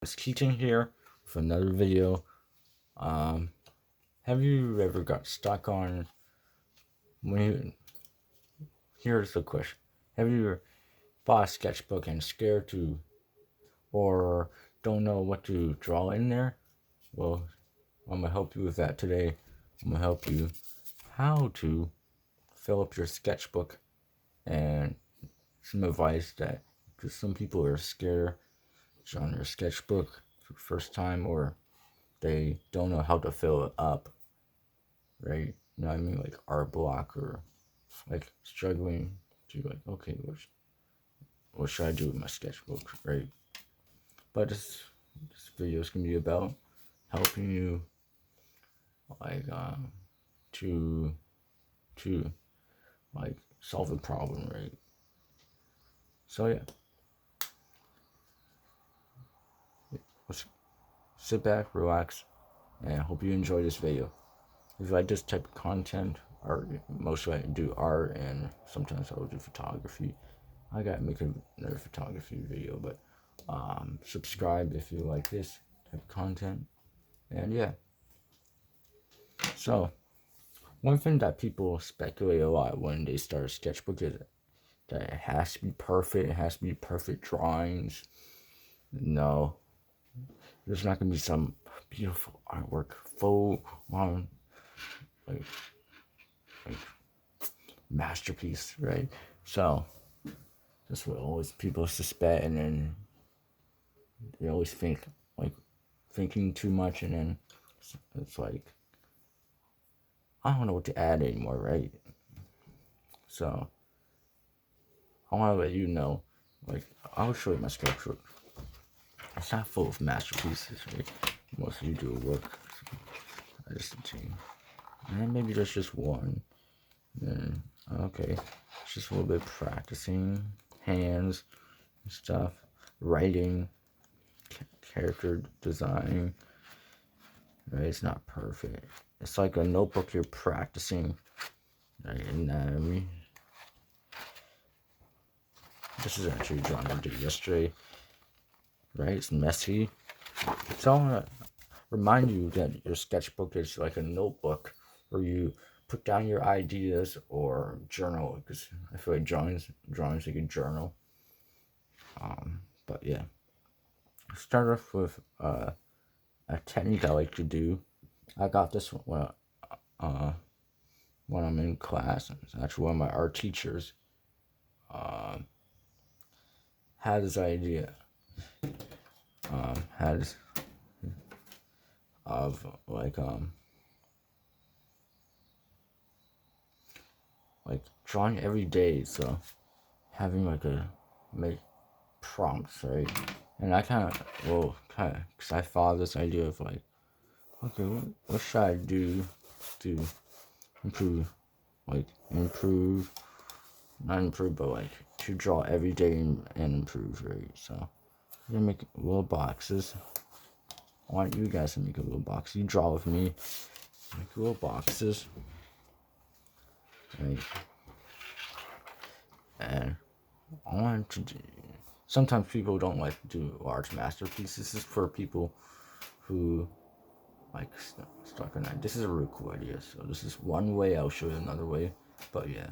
It's Keaton here with another video. Um, have you ever got stuck on when you? Here's the question: have you ever bought a sketchbook and scared to, or don't know what to draw in there? Well, I'm gonna help you with that today. I'm gonna help you how to fill up your sketchbook and some advice that because some people are scared on their sketchbook for the first time or they don't know how to fill it up, right? You know what I mean? Like art block or like struggling to like, okay, what should I do with my sketchbook, right? But this video is gonna be about helping you like to to like solve a problem, right? So yeah, let's sit back, relax, and I hope you enjoy this video. If you like this type of content, art, mostly I do art and sometimes I'll do photography. I gotta make another photography video, but subscribe if you like this type of content. And yeah, so one thing that people speculate a lot when they start a sketchbook is that it has to be perfect. It has to be perfect drawings. No, there's not gonna be some beautiful artwork full on like like masterpiece, right? So that's what always people suspect, and then they always think like thinking too much, and then it's like I don't know what to add anymore, right? So I want to let you know, like I'll show you my sketchbook. It's not full of masterpieces, right? Most of you do work. So I just see, and then maybe there's just one. Then okay, it's just a little bit of practicing hands and stuff, writing, character design. Right? It's not perfect. It's like a notebook you're practicing. Right? And this is actually a drawing I did yesterday. Right? It's messy. So I want to remind you that your sketchbook is like a notebook where you put down your ideas or journal, because I feel like drawings like a journal. But yeah, start off with a technique I like to do. I got this uh, when I'm in class. It's actually one of my art teachers had this idea. Had of like drawing every day. So having like a make prompts, right? And I kind of because I thought of this idea of like, okay, what should I do to improve, like improve, not improve, but like to draw every day and improve, right? So I'm gonna make little boxes. I want you guys to make a little box. You draw with me, make little boxes, right? And I want to do. Sometimes people don't like to do large masterpieces. This is for people who like stuck on that. This is a really cool idea. So this is one way. I'll show you another way. But yeah.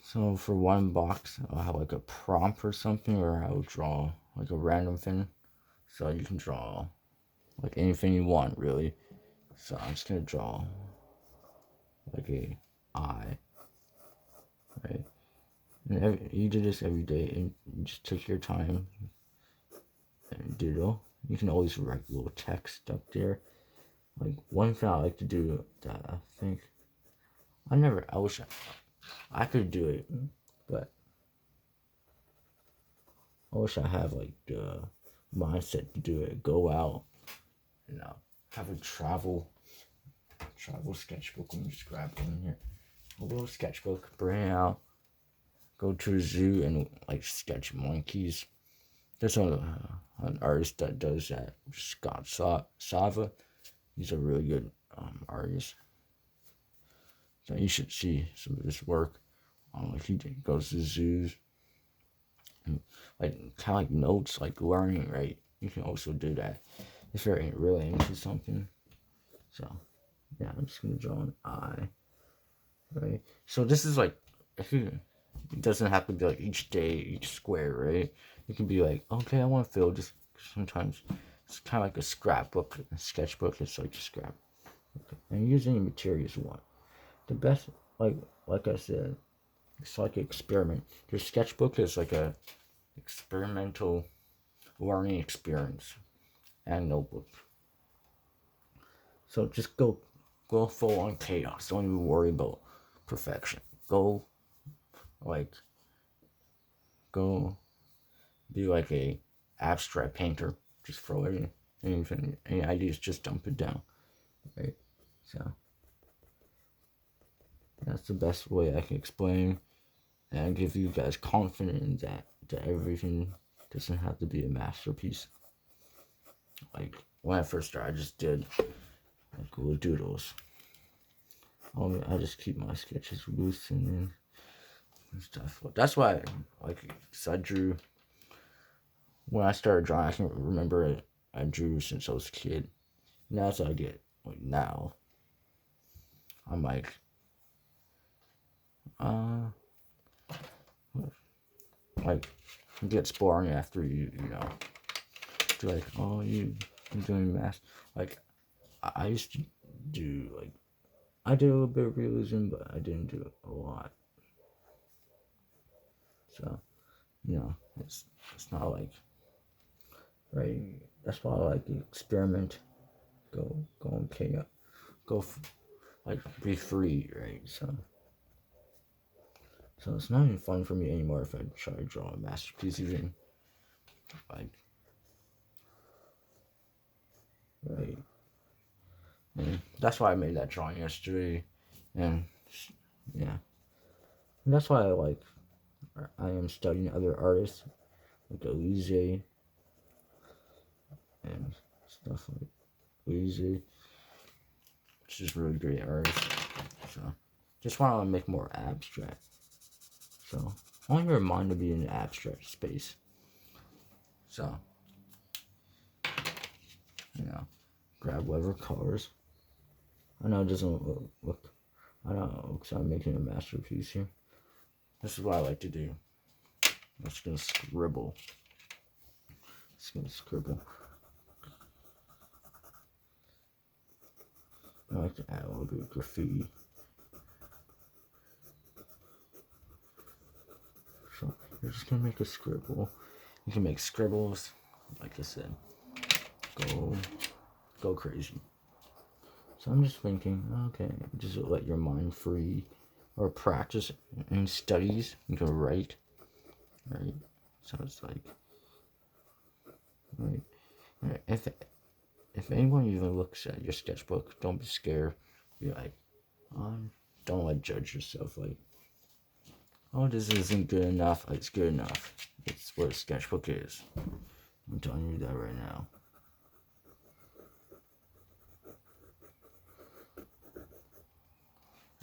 So for one box, I'll have like a prompt or something, or I'll draw like a random thing. So you can draw like anything you want, really. So I'm just gonna draw like a eye, right? And you do this every day, and you just take your time and doodle. You can always write little text up there. Like one thing I like to do that I think I wish I could do it, but I wish I have like the mindset to do it. Go out and have a travel sketchbook. Let me just grab one here. A little sketchbook, bring it out, go to a zoo and like sketch monkeys. There's an artist that does that, Scott Sava. He's a really good artist. So you should see some of his work. Like he goes to zoos and like kind of like notes, like learning, right? You can also do that if you're really into something. So yeah, I'm just gonna draw an eye, right? So this is like, if you, it doesn't have to be like each day, each square, right? It can be like, okay, I want to fill this. Sometimes it's kind of like a scrapbook, a sketchbook. It's like a scrap. Okay. And use any materials you want. The best, like I said, it's like an experiment. Your sketchbook is like a experimental learning experience and notebook. So just go full on chaos. Don't even worry about perfection. Go like go be like a abstract painter. Just throw it in. Any ideas, just dump it down. Right? So that's the best way I can explain and give you guys confidence that everything doesn't have to be a masterpiece. Like when I first started, I just did like little doodles. I just keep my sketches loose and stuff. That's why, like, cause I drew when I started drawing. I can remember it. I drew since I was a kid. And as I get like now, I'm like, uh, like it gets boring after you know, do like, oh, you're doing math. Like I used to do like, I did a little bit of realism, but I didn't do a lot. So you know, it's not like, right. That's why I like to experiment. Go and chaos. Go like be free, right? So it's not even fun for me anymore if I try to draw a masterpiece even, like, right. And that's why I made that drawing yesterday, and yeah, and that's why I am studying other artists like Elise and stuff like Elise, which is really great artist. So just want to make more abstract. So I want your mind to be in an abstract space. So you know, grab whatever colors. I know it doesn't look, I don't know, because I'm making a masterpiece here. This is what I like to do. I'm just gonna scribble. Just gonna scribble. I like to add a little bit of graffiti. So you're just gonna make a scribble. You can make scribbles, like I said. Go crazy. So I'm just thinking, okay, just let your mind free, or practice in studies. You can write, right? So it's like, right. If anyone even looks at your sketchbook, don't be scared. Be like, don't like judge yourself. Like, oh, this isn't good enough. It's good enough. It's what a sketchbook is. I'm telling you that right now.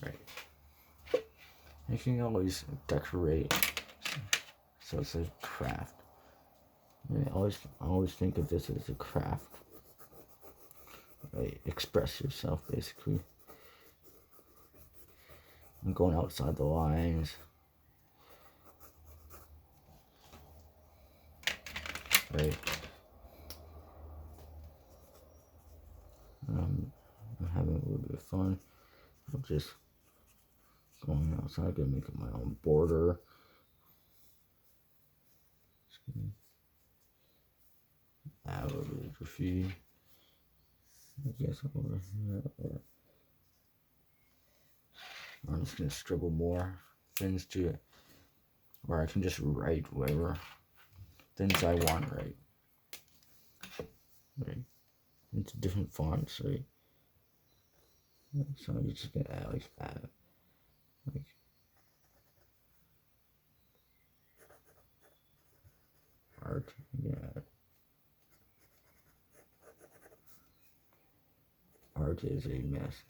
Right. You can always decorate. So it's a craft. I always think of this as a craft. Right? Express yourself, basically. And going outside the lines. Right. I'm having a little bit of fun. I'm just going outside, gonna make my own border. Add a little bit of graffiti. I guess over here, or I'm just gonna scribble more things to it, or I can just write whatever things I want, right? Into different fonts, right? So you're just gonna add like art. Yeah, art is a mess,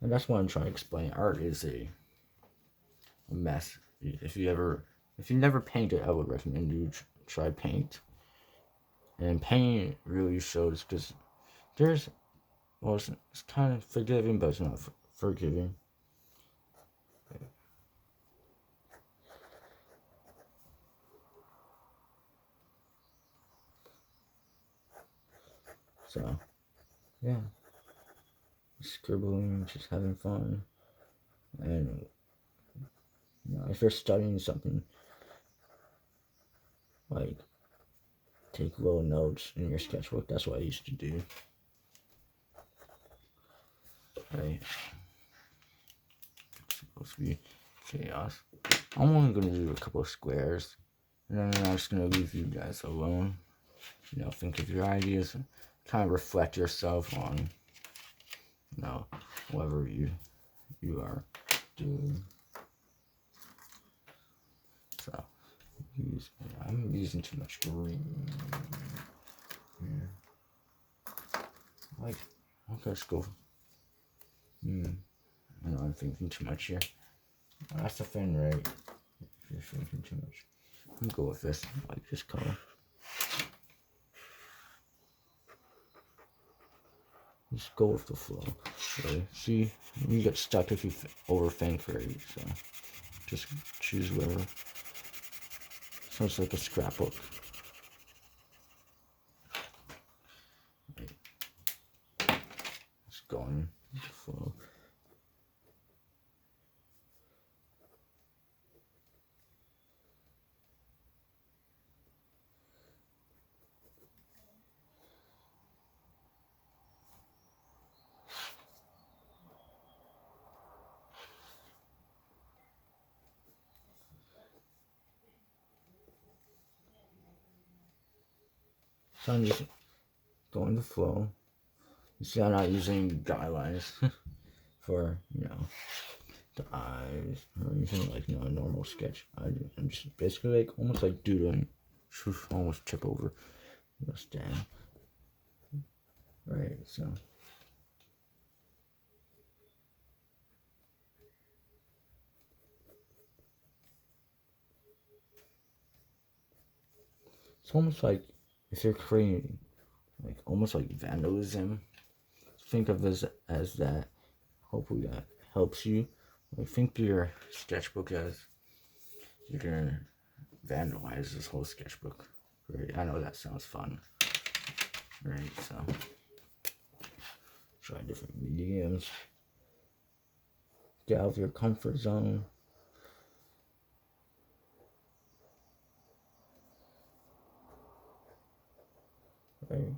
and that's what I'm trying to explain. Art is a mess. if you never painted, I would recommend you try paint. And paint really shows because there's well, it's kind of forgiving, but it's not forgiving. So yeah, scribbling, just having fun, and if you're studying something, like take little notes in your sketchbook. That's what I used to do. Right. It's supposed to be chaos. I'm only gonna do a couple of squares, and then I'm just gonna leave you guys alone. Think of your ideas, and kind of reflect yourself on, whatever you are doing. So, I'm using too much green. Like, okay, let's go. I know I'm thinking too much here. That's the thing, right? If you're thinking too much, I'm good with this. I like this color. Just go with the flow. Really. See, you get stuck if you overthink, right? So, just choose whatever. So it's like a scrapbook. Just going with the flow. So I'm just going with the flow. You see, I'm not using guidelines for, the eyes or anything like, a normal sketch. I'm just basically like almost like doodling. Almost trip over. Stand. Right, so. It's almost like if you're creating, like almost like vandalism. Think of this as that. Hopefully that helps you. Like think of your sketchbook as you're gonna vandalize this whole sketchbook. Right? I know that sounds fun. Right? So try different mediums. Get out of your comfort zone. Right?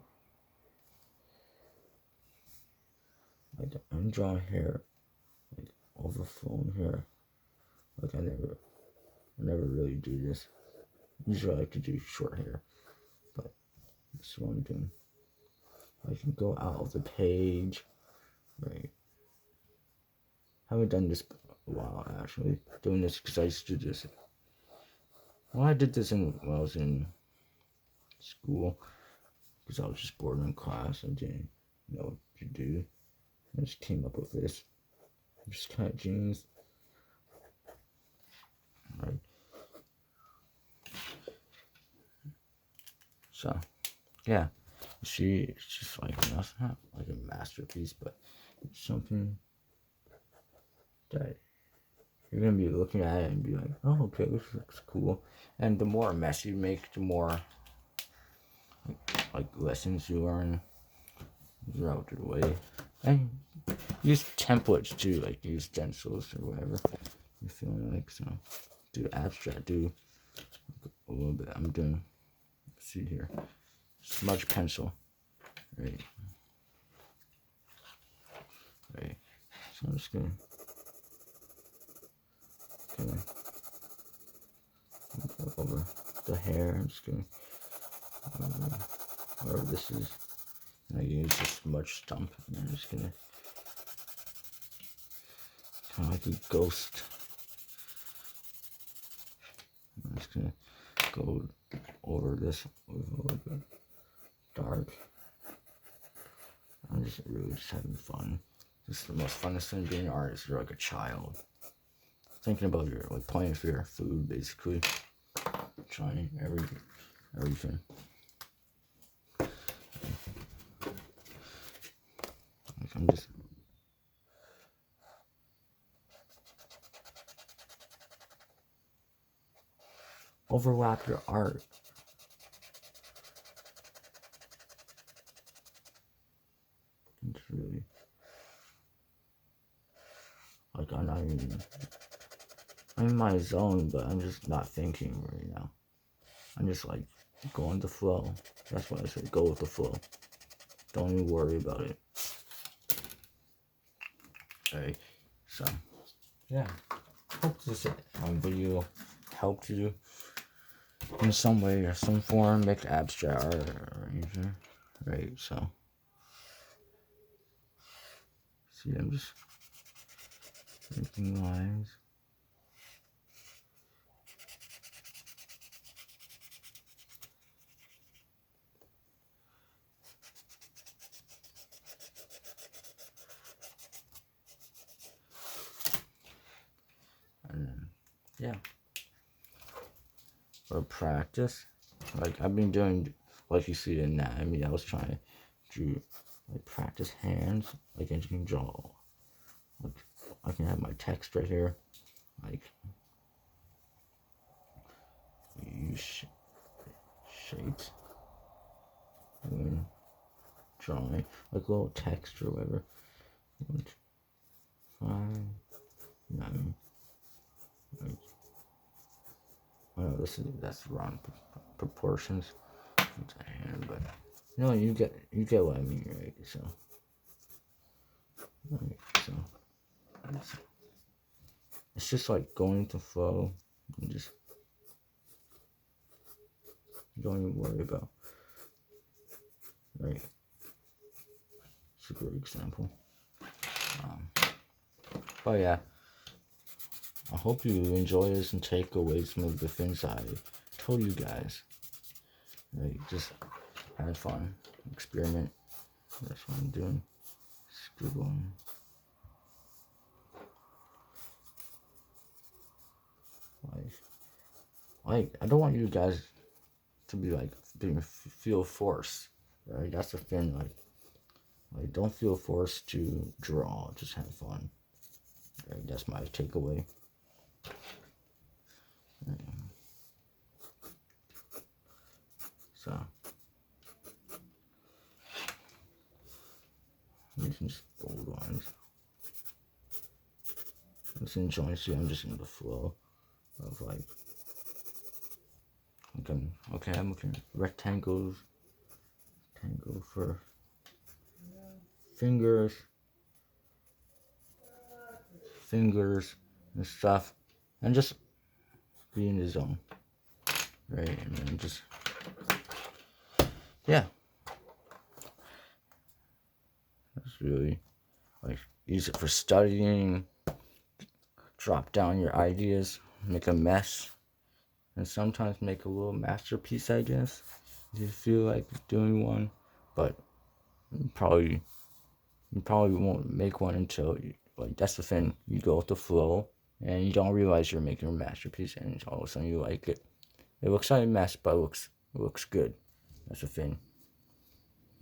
Like I'm drawing hair, like overflowing hair. Like I never really do this. Usually I like to do short hair, but this is what I'm doing. I can go out of the page, right? Haven't done this a while actually. Doing this because I used to do this. Well, I did this when I was in school because I was just bored in class and didn't know what to do. I just came up with this. Just kind of genius. Right. So, yeah. You see, it's just like, it's not like a masterpiece, but it's something that you're going to be looking at it and be like, oh, okay, this looks cool. And the more mess you make, the more like lessons you learn throughout the way. And use templates too, like use stencils or whatever you're feeling like. So do abstract, do a little bit. I'm doing, let's see here, smudge pencil, right? Right. So I'm just gonna go over the hair. I'm just gonna whatever this is. And I use a smudge stump. And I'm just gonna kind of like a ghost. I'm just gonna go over this with a little bit dark. I'm just really just having fun. This is the most funnest thing being an artist. You're like a child. thinking about your like planning for your food, basically. Trying everything. Like I'm just overlap your art. It's really like I'm not even. I'm in my zone, but I'm just not thinking right now. I'm just like going with the flow. That's what I say. Go with the flow. Don't even worry about it. Okay, so yeah. Hope this video helped you in some way or some form. Make abstract art or anything, right? So see, I'm just making lines. And then, yeah. Or practice. Like I've been doing, like you see in anatomy, I was trying to do like practice hands. Like I can draw. Like I can have my text right here. Like use shapes when drawing, like a little text or whatever. 5, 9. Like, oh, that's wrong proportions. Hand, but no, you get what I mean, right? So, right, so it's just like going with the flow and just don't even worry about, right? It's a great example. But yeah, I hope you enjoy this and take away some of the things I told you guys. Right, just have fun, experiment. That's what I'm doing. Scribbling. Like I don't want you guys to be like feel forced. Right, that's the thing. Like don't feel forced to draw. Just have fun. Right, that's my takeaway. Right. So using just bold lines. Just enjoying. See, I'm just in the flow of like. Okay, I'm looking at rectangles. Rectangle for fingers and stuff, and just be in the zone, right? And then just yeah, that's really like use it for studying. Drop down your ideas, make a mess, and sometimes make a little masterpiece, I guess, if you feel like doing one. But you probably won't make one until like that's the thing. You go with the flow, and you don't realize you're making a masterpiece, and all of a sudden you like it. It looks like a mess, but it looks good. That's the thing,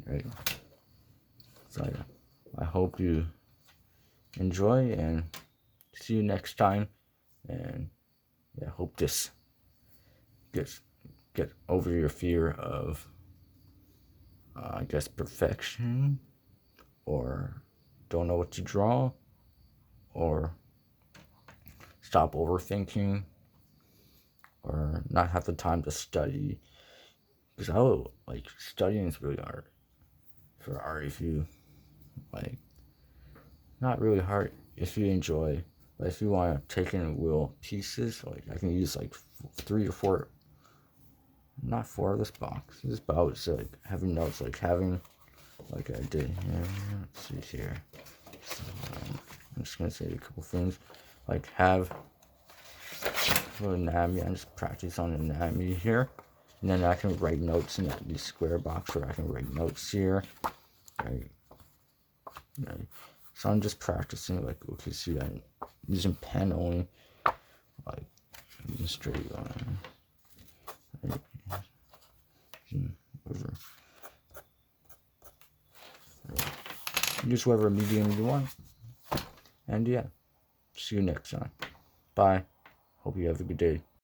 right? So yeah, I hope you enjoy and see you next time. And yeah, hope this get over your fear of I guess perfection, or don't know what to draw, or stop overthinking, or not have the time to study. Because like studying is really hard for art if you like, not really hard if you enjoy, but if you want to take in real pieces, like I can use like 3 or 4, not 4 of this box. This box is like having notes, like having, like I did here. Let's see here. So, I'm just gonna say a couple things, like have for anatomy. I'm just practice on anatomy here, and then I can write notes in that these square box, where I can write notes here. Right. So I'm just practicing, like, okay, see, I'm using pen only. like straight line, over. Use whatever medium you want. And yeah, see you next time. Bye. Hope you have a good day.